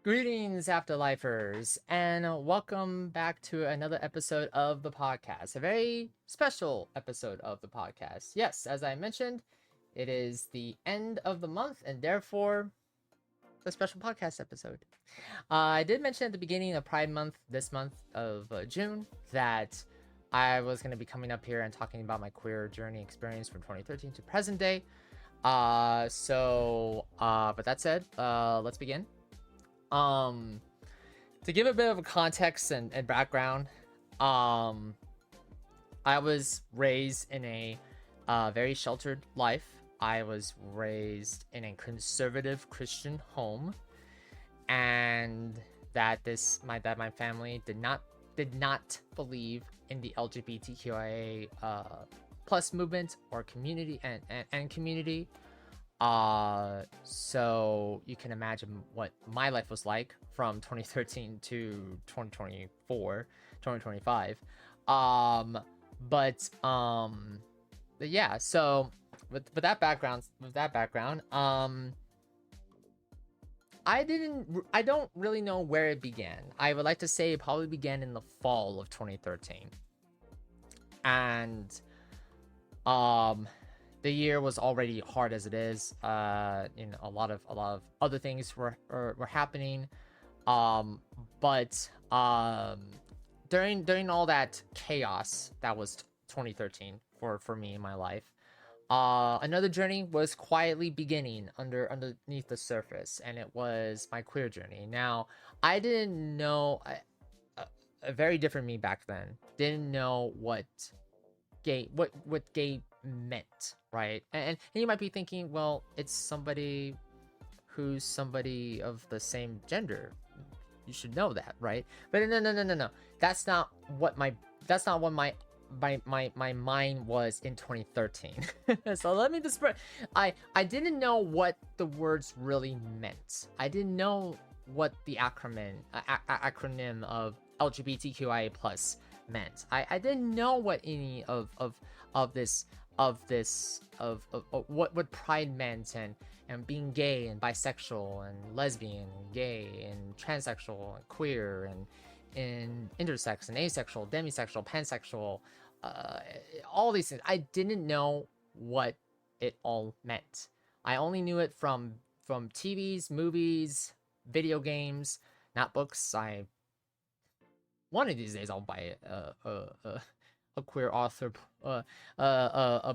Greetings, Afterlifers, and welcome back to another episode of the podcast. A very special episode of the podcast. Yes, as I mentioned, it is the end of the month, and therefore, a special podcast episode. I did mention at the beginning of Pride Month, this month of June, that I was going to be coming up here and talking about my queer journey experience from 2013 to present day. But that said, let's begin. To give a bit of a context and background, I was raised in a very sheltered life. I was raised in a conservative Christian home, and that my family did not believe in the LGBTQIA plus movement or community and community. So you can imagine what my life was like from 2013 to 2025. But yeah, so with that background, I don't really know where it began. I would like to say it probably began in the fall of 2013. And the year was already hard as it is. A lot of other things were happening. But during all that chaos that was 2013 for me in my life, another journey was quietly beginning underneath the surface, and it was my queer journey. Now, I didn't know a very different me back then. Didn't know what gay meant, right? And you might be thinking, well, it's somebody who's somebody of the same gender. You should know that, right? But no. That's not what my mind was in 2013. So let me just I didn't know what the words really meant. I didn't know what the acronym of LGBTQIA plus meant. I didn't know what any of what pride meant, and being gay and bisexual and lesbian and gay and transsexual and queer and intersex and asexual, demisexual, pansexual, all these things. I didn't know what it all meant. I only knew it from TVs, movies, video games, not books. One of these days I'll buy a queer author, a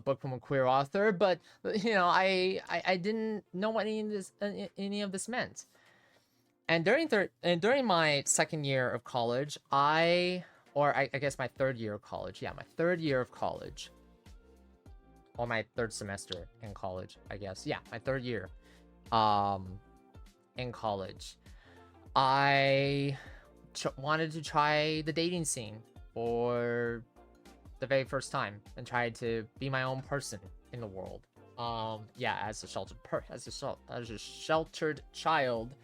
book from a queer author, but I didn't know what any of this meant. And during my second year of college, I guess my third year of college, my third year of college, or my third semester in college, I guess, my third year, in college, I wanted to try the dating scene for the very first time and try to be my own person in the world. As a sheltered child,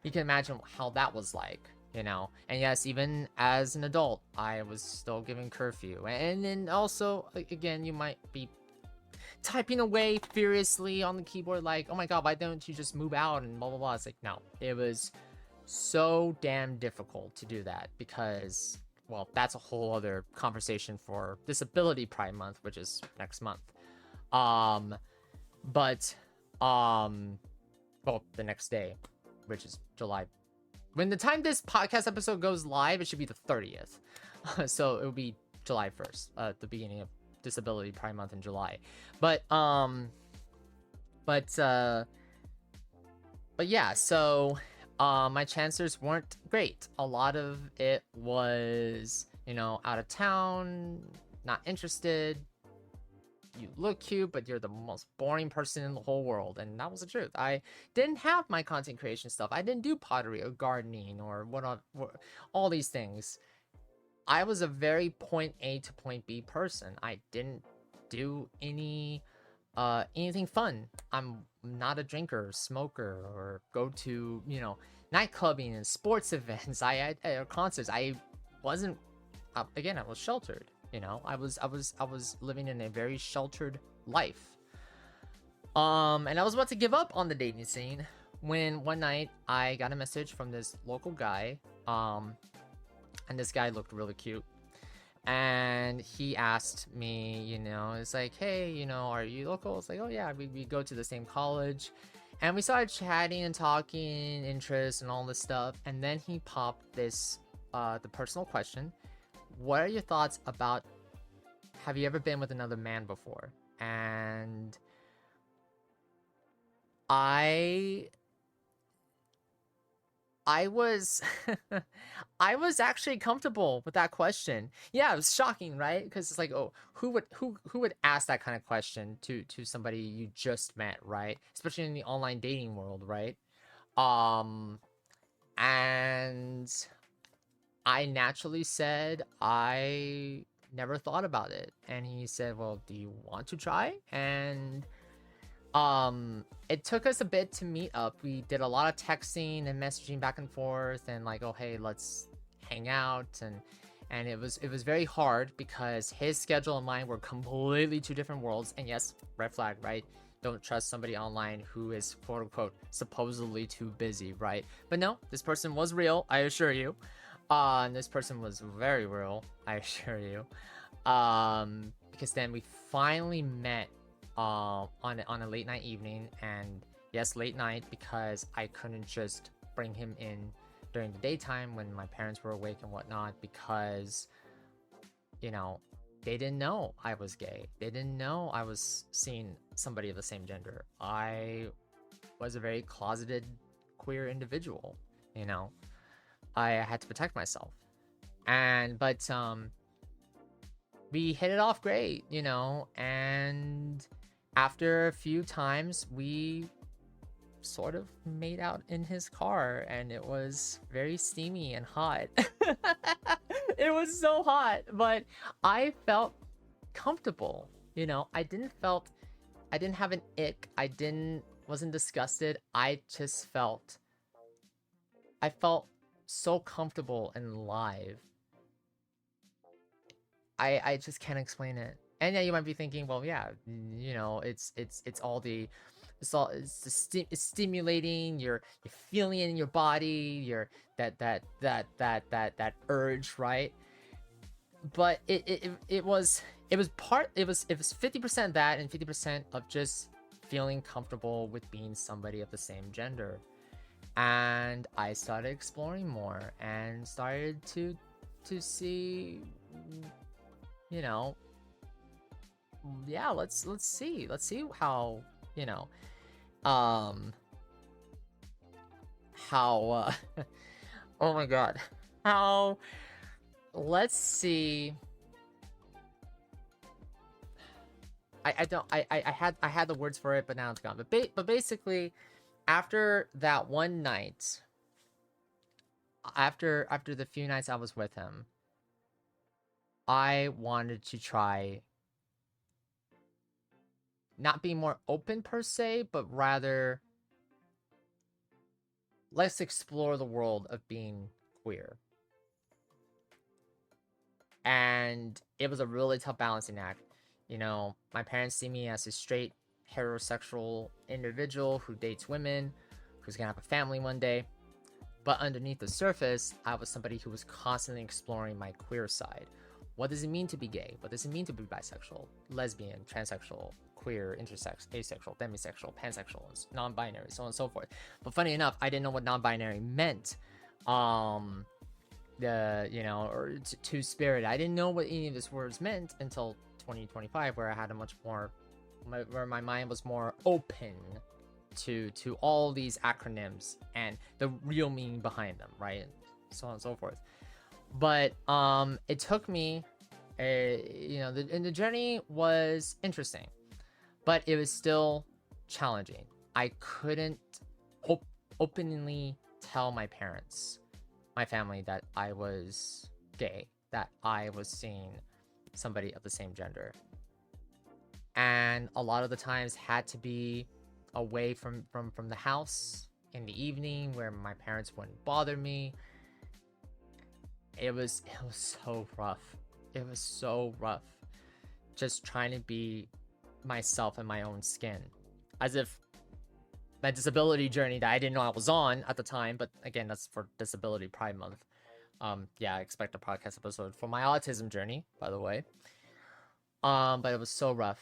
you can imagine how that was like, And yes, even as an adult, I was still given curfew. And then also, again, you might be typing away furiously on the keyboard like, oh my god, why don't you just move out and blah blah blah. It's like, no, it was so damn difficult to do that because, well, that's a whole other conversation for Disability Pride Month, which is next month. The next day, which is July. When the time this podcast episode goes live, it should be the 30th. So it will be July 1st, the beginning of Disability Pride Month in July. But yeah, so my chances weren't great. A lot of it was, out of town, not interested. You look cute, but you're the most boring person in the whole world. And that was the truth. I didn't have my content creation stuff. I didn't do pottery or gardening or all these things. I was a very point A to point B person. I didn't do anything fun. I'm not a drinker, smoker, or go to, nightclubbing and sports events. Or concerts. I wasn't. Again, I was sheltered. I was living in a very sheltered life. And I was about to give up on the dating scene when one night I got a message from this local guy, and this guy looked really cute. And he asked me, it's like, hey, are you local? It's like, oh yeah, we go to the same college. And we started chatting and talking, interest and all this stuff. And then he popped this, the personal question. What are your thoughts about, have you ever been with another man before? And I was I was actually comfortable with that question. Yeah, it was shocking, right? Because it's like, oh, who would ask that kind of question to somebody you just met, right? Especially in the online dating world, right? Um, and I naturally said I never thought about it. And he said, well, do you want to try? And it took us a bit to meet up. We did a lot of texting and messaging back and forth, and like, oh hey, let's hang out. And it was very hard because his schedule and mine were completely two different worlds. And yes, red flag, right? Don't trust somebody online who is quote unquote supposedly too busy, right? But no, this person was real, I assure you. And this person was very real, I assure you. Because then we finally met on a late night evening. And yes, late night because I couldn't just bring him in during the daytime when my parents were awake and whatnot, because they didn't know I was gay. They didn't know I was seeing somebody of the same gender. I was a very closeted queer individual. I had to protect myself. But we hit it off great, and after a few times, we sort of made out in his car, and it was very steamy and hot. It was so hot, but I felt comfortable. I didn't have an ick. Wasn't disgusted. I felt so comfortable and live. I just can't explain it. And yeah, you might be thinking, well, yeah, it's stimulating. You're feeling it in your body. You're that urge, right? But it was 50% that and 50% of just feeling comfortable with being somebody of the same gender. And I started exploring more and started to see, yeah, let's see how how oh my god, how let's see. I had the words for it, but now it's gone. But basically, after that one night, after the few nights I was with him, I wanted to try not being more open per se, but rather let's explore the world of being queer. And it was a really tough balancing act. My parents see me as a straight heterosexual individual who dates women, who's gonna have a family one day. But underneath the surface, I was somebody who was constantly exploring my queer side. What does it mean to be gay? What does it mean to be bisexual, lesbian, transsexual, queer, intersex, asexual, demisexual, pansexual, non-binary, so on and so forth? But funny enough, I didn't know what non-binary meant. Or two-spirit. I didn't know what any of these words meant until 2025, where I had a much more, where my mind was more open to all these acronyms and the real meaning behind them, right? So on and so forth. But it took me, the journey was interesting, but it was still challenging. I couldn't openly tell my parents, my family, that I was gay, that I was seeing somebody of the same gender. And a lot of the times had to be away from the house in the evening where my parents wouldn't bother me. It was so rough. It was so rough. Just trying to be myself in my own skin. As if my disability journey that I didn't know I was on at the time. But again, that's for Disability Pride Month. Yeah, I expect a podcast episode for my autism journey, by the way. But it was so rough.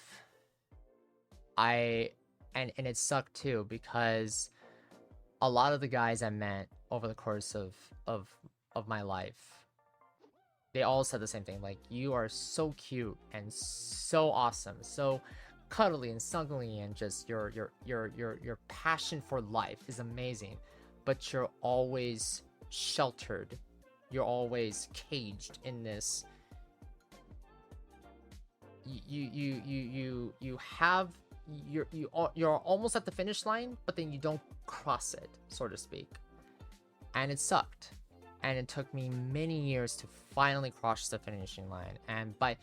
And it sucked too, because a lot of the guys I met over the course of my life, they all said the same thing. Like, you are so cute and so awesome, so cuddly and snuggly, and just your passion for life is amazing, but you're always sheltered. You're always caged in this. You have you're almost at the finish line, but then you don't cross it, so to speak. And it sucked. And it took me many years to finally cross the finishing line. And but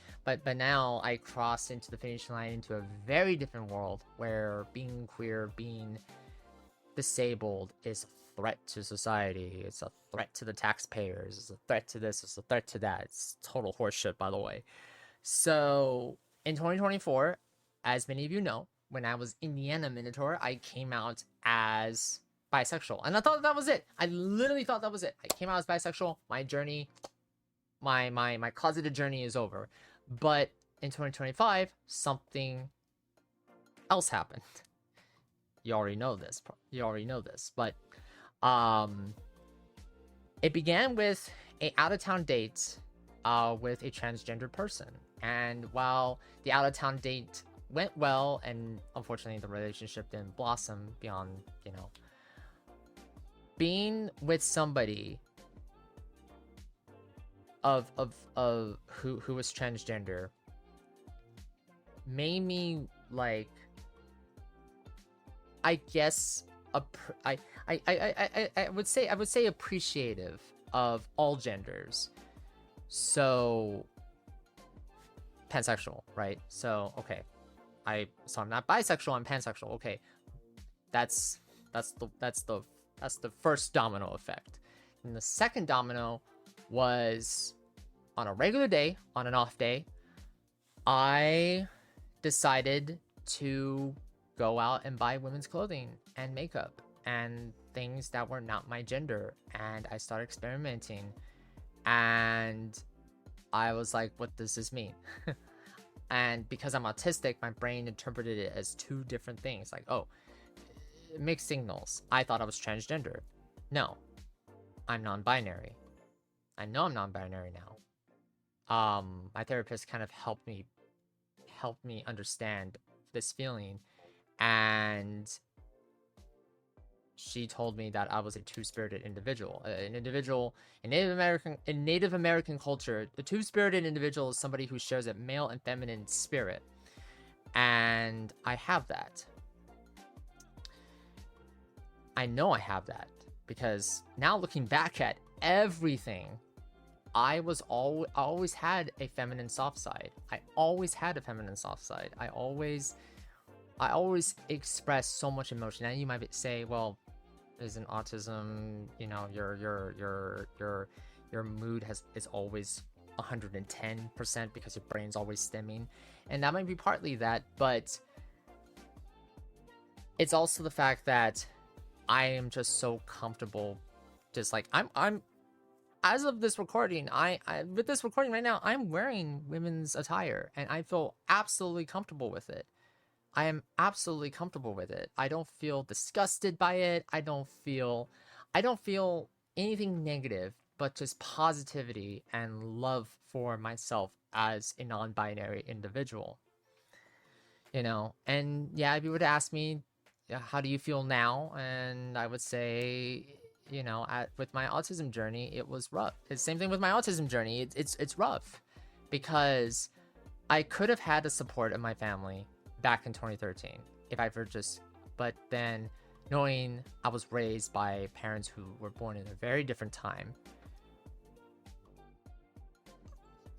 now I crossed into the finishing line into a very different world, where being queer, being disabled is a threat to society. It's a threat to the taxpayers. It's a threat to this. It's a threat to that. It's total horseshit, by the way. So in 2024, as many of you know, when I was Indiana Minotaur, I came out as bisexual, and I thought that was it. I literally thought that was it. I came out as bisexual. My journey, my closeted journey is over. But in 2025, something else happened. You already know this. But it began with a out-of-town date with a transgender person. And while the out-of-town date went well, and unfortunately the relationship didn't blossom beyond, being with somebody of who was transgender made me, like, I guess I would say appreciative of all genders. So pansexual, right? So okay, I'm not bisexual, I'm pansexual. Okay, that's the first domino effect. And the second domino was, on a regular day, on an off day, I decided to go out and buy women's clothing and makeup and things that were not my gender, and I started experimenting, and I was like, what does this mean? And because I'm autistic, my brain interpreted it as two different things. Like, oh, mixed signals. I thought I was transgender. No, I'm non-binary. I know I'm non-binary now. My therapist kind of helped me understand this feeling, and she told me that I was a two-spirited individual. An individual in Native American culture, a two-spirited individual is somebody who shares a male and feminine spirit, and I have that. I know I have that because now, looking back at everything, I always had a feminine soft side. I always express so much emotion. And you might say, well, isn't autism, your mood is always 110% because your brain's always stemming, and that might be partly that, but it's also the fact that I am just so comfortable, just like I'm as of this recording, I with this recording right now, I'm wearing women's attire, and I feel absolutely comfortable with it. I am absolutely comfortable with it. I don't feel disgusted by it. I don't feel anything negative, but just positivity and love for myself as a non-binary individual. And yeah, if you were to ask me, how do you feel now? And I would say, with my autism journey, it was rough. It's the same thing with my autism journey. It's rough because I could have had the support of my family back in 2013 if I were but then knowing I was raised by parents who were born in a very different time,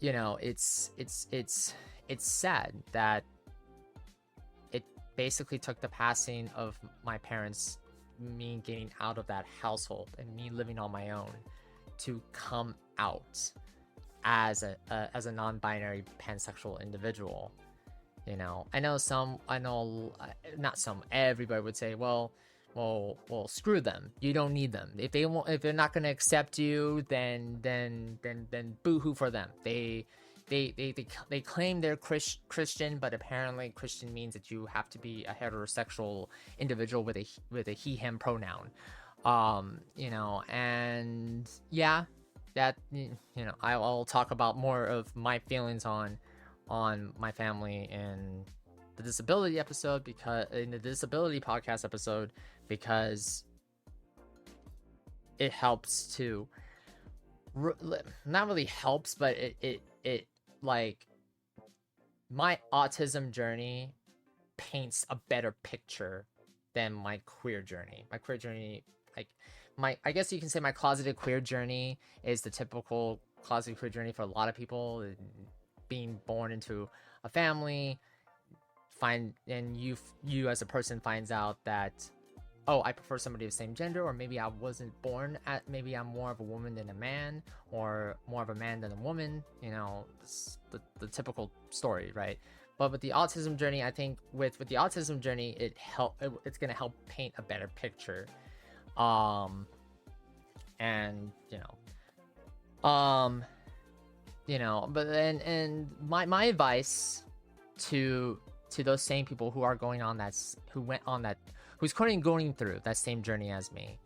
it's sad that it basically took the passing of my parents, me getting out of that household and me living on my own, to come out as a non-binary pansexual individual. Not some, everybody would say, well, well, screw them. You don't need them. If they won't, if they're not gonna accept you, then boo-hoo for them. They claim they're Christian, but apparently Christian means that you have to be a heterosexual individual with a he/him pronoun. You know, and yeah, that, you know, I'll talk about more of my feelings on my family in the disability episode, because in the disability podcast episode, because it helps to not really helps, but it like, my autism journey paints a better picture than my queer journey. My queer journey, like, I guess you can say my closeted queer journey is the typical closeted queer journey for a lot of people, being born into a family, and you as a person finds out that, oh, I prefer somebody of the same gender, or maybe I wasn't born at, maybe I'm more of a woman than a man, or more of a man than a woman, you know, the typical story, right? But with the autism journey, I think with the autism journey, it's gonna help paint a better picture. And but and my advice to those same people who are going on who's currently going through that same journey as me,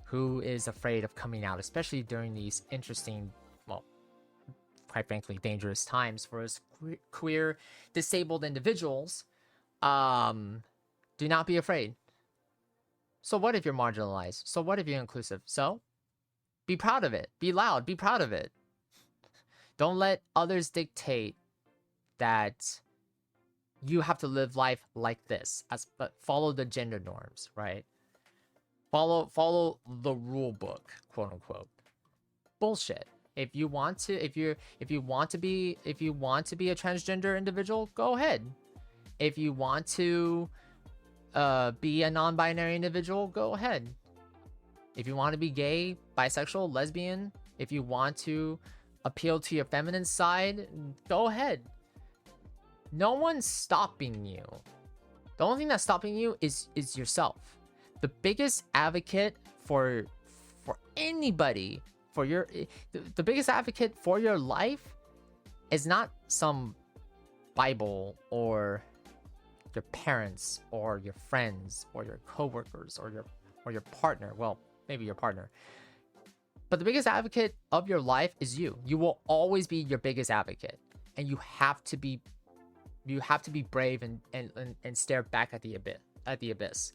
who is afraid of coming out, especially during these interesting, well, quite frankly, dangerous times for us queer disabled individuals, do not be afraid. So what if you're marginalized? So what if you're inclusive? So be proud of it. Be loud. Be proud of it. Don't let others dictate that you have to live life like this, but follow the gender norms, right? Follow the rule book, quote unquote. Bullshit. If you want to be a transgender individual, go ahead. If you want to be a non-binary individual, go ahead. If you want to be gay, bisexual, lesbian, if you want to appeal to your feminine side, go ahead. No one's stopping you. The only thing that's stopping you is yourself. The biggest advocate for anybody, the biggest advocate for your life is not some Bible or your parents or your friends or your coworkers or your partner. Well, maybe your partner. But the biggest advocate of your life is you. You will always be your biggest advocate, and you have to be brave and stare back at the abyss.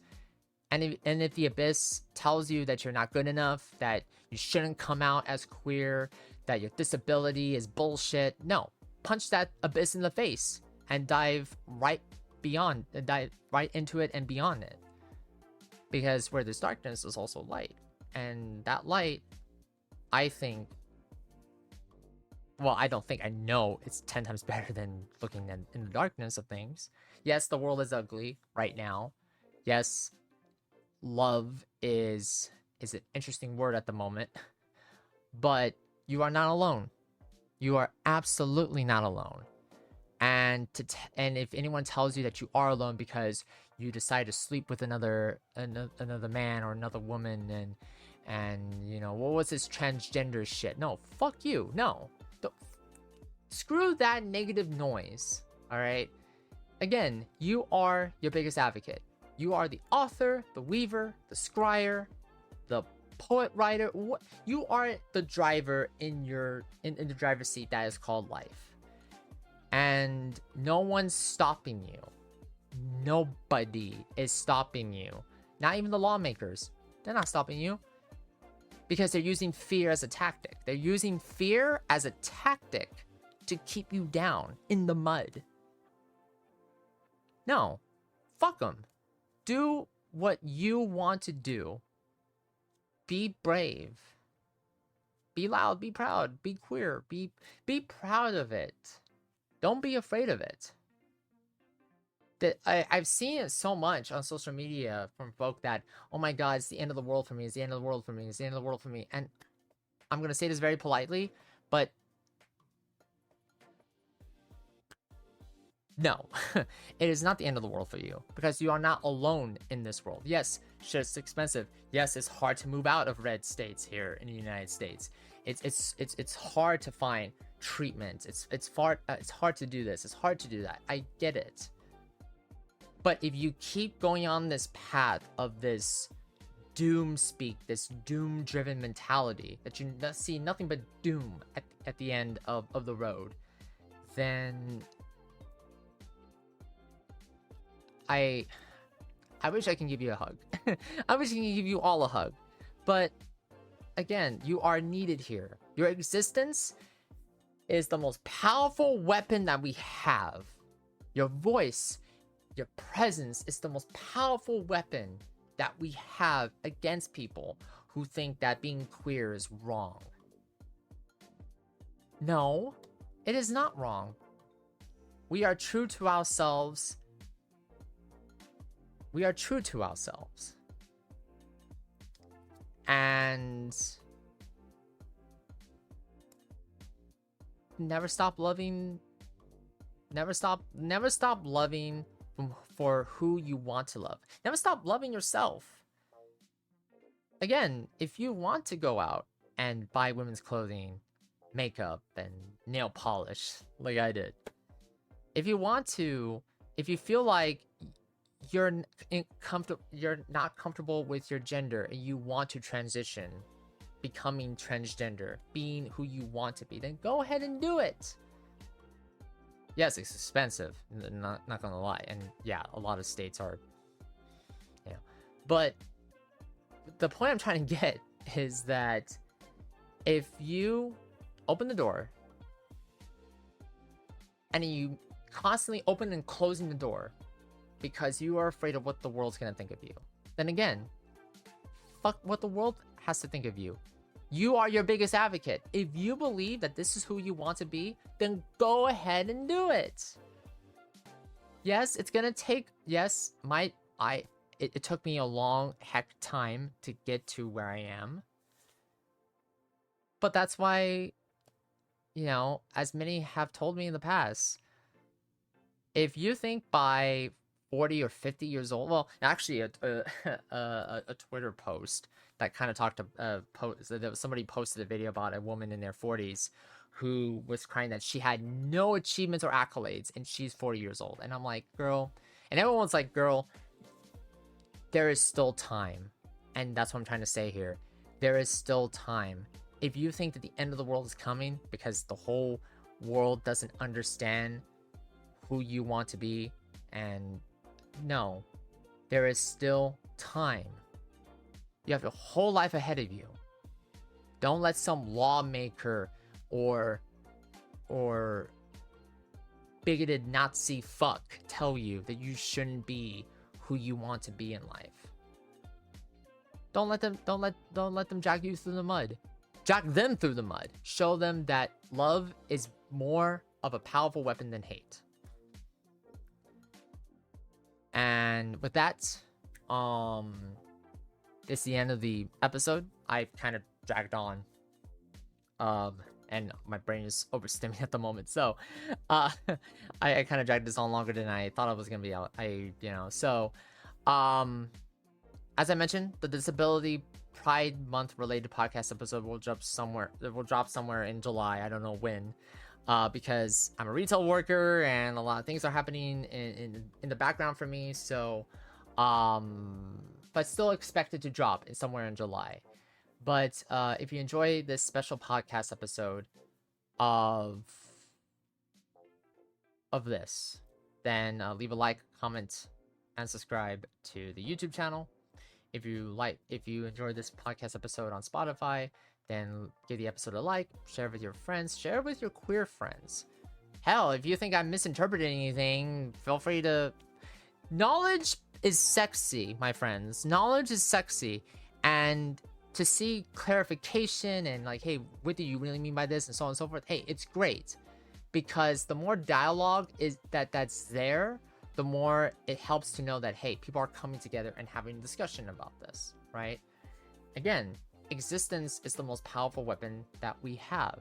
And if the abyss tells you that you're not good enough, that you shouldn't come out as queer, that your disability is bullshit, no, punch that abyss in the face and dive right into it and beyond it. Because where there's darkness, there's also light. And that light, I think, well, I don't think, I know it's 10 times better than looking in the darkness of things. Yes, the world is ugly right now. Yes, love is an interesting word at the moment. But you are not alone. You are absolutely not alone. And if anyone tells you that you are alone because you decide to sleep with another man or another woman, and you know, what was this transgender shit? No, fuck you. No. Screw that negative noise. All right. Again, you are your biggest advocate. You are the author, the weaver, the scryer, the poet writer. You are the driver in the driver's seat that is called life. And no one's stopping you. Nobody is stopping you. Not even the lawmakers. They're not stopping you. Because they're using fear as a tactic. They're using fear as a tactic to keep you down in the mud. No. Fuck them. Do what you want to do. Be brave. Be loud. Be proud. Be queer. Be proud of it. Don't be afraid of it. I've seen it so much on social media from folk that, oh my god, it's the end of the world for me, it's the end of the world for me, it's the end of the world for me. And I'm going to say this very politely, but No, it is not the end of the world for you because you are not alone in this world. Yes, shit's expensive. Yes, it's hard to move out of red states here in the United States. It's hard to find treatment. It's hard to do this. It's hard to do that. I get it. But if you keep going on this path of this doom speak, this doom driven mentality that you see nothing but doom at the end of the road, then I wish I can give you a hug. I wish I can give you all a hug. But again, you are needed here. Your existence is the most powerful weapon that we have. Your voice, your presence is the most powerful weapon that we have against people who think that being queer is wrong. No, it is not wrong. We are true to ourselves. We are true to ourselves. And never stop loving. Never stop loving for who you want to love. Never stop loving yourself. Again, if you want to go out and buy women's clothing, makeup, and nail polish like I did, if you feel like you're not comfortable with your gender and you want to transition, becoming transgender, being who you want to be, then go ahead and do it. Yes, it's expensive, not gonna lie, and yeah, a lot of states are, but the point I'm trying to get is that if you open the door and you constantly open and closing the door because you are afraid of what the world's gonna think of you, then again, fuck what the world has to think of you. You are your biggest advocate. If you believe that this is who you want to be, then go ahead and do it. Yes, it's gonna take. Yes, it took me a long heck time to get to where I am. But that's why, as many have told me in the past, if you think by 40 or 50 years old, well, actually, a Twitter post that kind of talked to somebody posted a video about a woman in their 40s who was crying that she had no achievements or accolades and she's 40 years old. And I'm like, girl, and everyone's like, girl, there is still time. And that's what I'm trying to say here. There is still time. If you think that the end of the world is coming because the whole world doesn't understand who you want to be, and no, there is still time. You have a whole life ahead of you. Don't let some lawmaker or bigoted Nazi fuck tell you that you shouldn't be who you want to be in life. Don't let them drag you through the mud. Drag them through the mud. Show them that love is more of a powerful weapon than hate. And with that, it's the end of the episode. I kind of dragged on, and my brain is overstimulated at the moment, so I kind of dragged this on longer than I thought I was gonna be out. As I mentioned, the Disability Pride Month related podcast episode will drop somewhere in July. I don't know when, because I'm a retail worker and a lot of things are happening in the background for me. So, but still expected to drop somewhere in July. But if you enjoy this special podcast episode of this, then leave a like, comment, and subscribe to the YouTube channel. If you enjoyed this podcast episode on Spotify, then give the episode a like, share it with your friends, share it with your queer friends. Hell, if you think I'm misinterpreting anything, feel free to. Knowledge is sexy, my friends. Knowledge is sexy, and to see clarification and like, hey, what do you really mean by this, and so on and so forth. Hey, it's great, because the more dialogue that's there, the more it helps to know that, hey, people are coming together and having a discussion about this, right? Again, existence is the most powerful weapon that we have.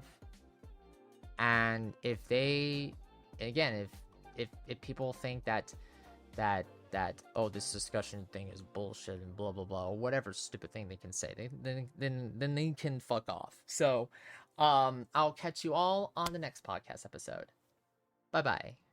And if if people think that oh, this discussion thing is bullshit and blah blah blah, or whatever stupid thing they can say, then they can fuck off. So I'll catch you all on the next podcast episode. Bye bye.